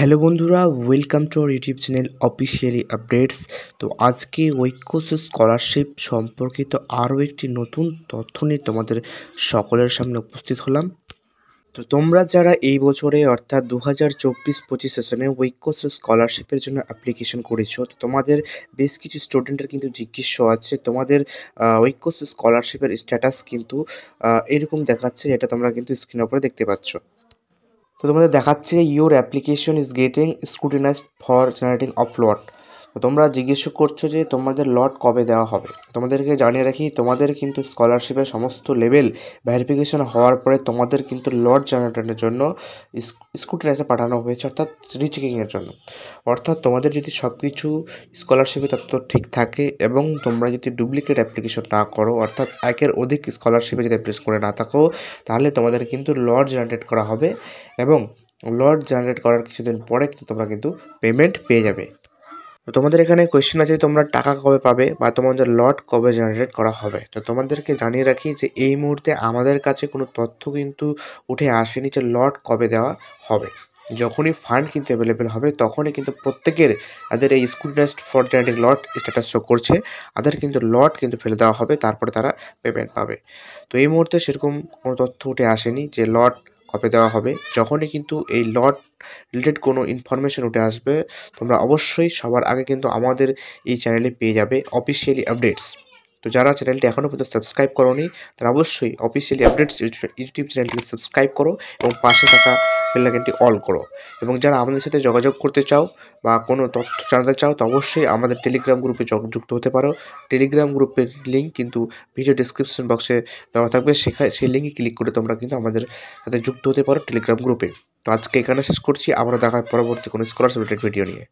Hello বন্ধুরা, welcome to our YouTube channel officially updates. তো আজকে ঐক্যস স্কলারশিপ সম্পর্কিত আরও একটি নতুন তথ্য নিয়ে তোমাদের সকলের সামনে উপস্থিত হলাম। তো তোমরা যারা এই বছরে অর্থাৎ 2024-25 সেশনে ঐক্যস স্কলারশিপের জন্য অ্যাপ্লিকেশন করেছো, তো তোমাদের বেশ কিছু স্টুডেন্টের কিন্তু জিজ্ঞাসা আছে তোমাদের ঐক্যস স্কলারশিপের স্ট্যাটাস কিন্তু এরকম দেখাচ্ছে, যেটা তোমরা কিন্তু স্ক্রিনের উপরে দেখতে পাচ্ছ। তো তোমাদের দেখাচ্ছে your application is getting scrutinised for generating of lot. তো তোমরা জিজ্ঞেস করছো যে তোমাদের লট কবে দেওয়া হবে। তোমাদেরকে জানিয়ে রাখি, তোমাদের কিন্তু স্কলারশিপের সমস্ত লেভেল ভেরিফিকেশন হওয়ার পরে তোমাদের কিন্তু লট জেনারেটরের জন্য স্ক্রুটিনাইজে পাঠানো হয়েছে, অর্থাৎ রিচেকিংয়ের জন্য। অর্থাৎ তোমাদের যদি সব কিছু স্কলারশিপের তথ্য ঠিক থাকে এবং তোমরা যদি ডুপ্লিকেট অ্যাপ্লিকেশন না করো, অর্থাৎ একের অধিক স্কলারশিপে যদি অ্যাপ্লাই করে না থাকো, তাহলে তোমাদের কিন্তু লট জেনারেট করা হবে এবং লট জেনারেট করার কিছুদিন পরে কিন্তু তোমরা কিন্তু পেমেন্ট পেয়ে যাবে। তো তোমাদের এখানে কোয়েশ্চেন আছে তোমরা টাকা কবে পাবে বা তোমাদের লট কবে জেনারেট করা হবে। তো তোমাদেরকে জানিয়ে রাখি যে এই মুহূর্তে আমাদের কাছে কোনো তথ্য কিন্তু উঠে আসেনি যে লট কবে দেওয়া হবে। যখনই ফান্ড কিন্তু অ্যাভেলেবেল হবে তখনই কিন্তু প্রত্যেকের যাদের এই scrutinised for generating lot status show করছে তাদের কিন্তু লট কিন্তু ফেলে দেওয়া হবে, তারপরে তারা পেমেন্ট পাবে। তো এই মুহূর্তে সেরকম কোনো তথ্য উঠে আসেনি যে লট কবে দেওয়া হবে। যখনই কিন্তু এই লট রিলেটেড কোনো ইনফরমেশন উঠে আসবে, তোমরা অবশ্যই সবার আগে কিন্তু আমাদের এই চ্যানেলে পেয়ে যাবে অফিসিয়ালি আপডেটস। তো যারা চ্যানেলটি এখনও পর্যন্ত সাবস্ক্রাইব করোনি তারা অবশ্যই অফিসিয়ালি আপডেটস ইউটিউব চ্যানেলটিকে সাবস্ক্রাইব করো এবং পাশে থাকা বেল আইকনটি অল করো। এবং যারা আমাদের সাথে যোগাযোগ করতে চাও বা কোনো তথ্য জানাতে চাও, তো অবশ্যই আমাদের টেলিগ্রাম গ্রুপে যুক্ত হতে পারো। টেলিগ্রাম গ্রুপের লিঙ্ক কিন্তু ভিডিও ডিসক্রিপশন বক্সে দেওয়া থাকবে, সেই লিঙ্কে ক্লিক করে তোমরা কিন্তু আমাদের সাথে যুক্ত হতে পারো টেলিগ্রাম গ্রুপে। তো আজকে এখানে শেষ করছি, আবারও দেখা হয় পরবর্তী কোনো স্কলারশিপ রিলেটেড ভিডিও নিয়ে।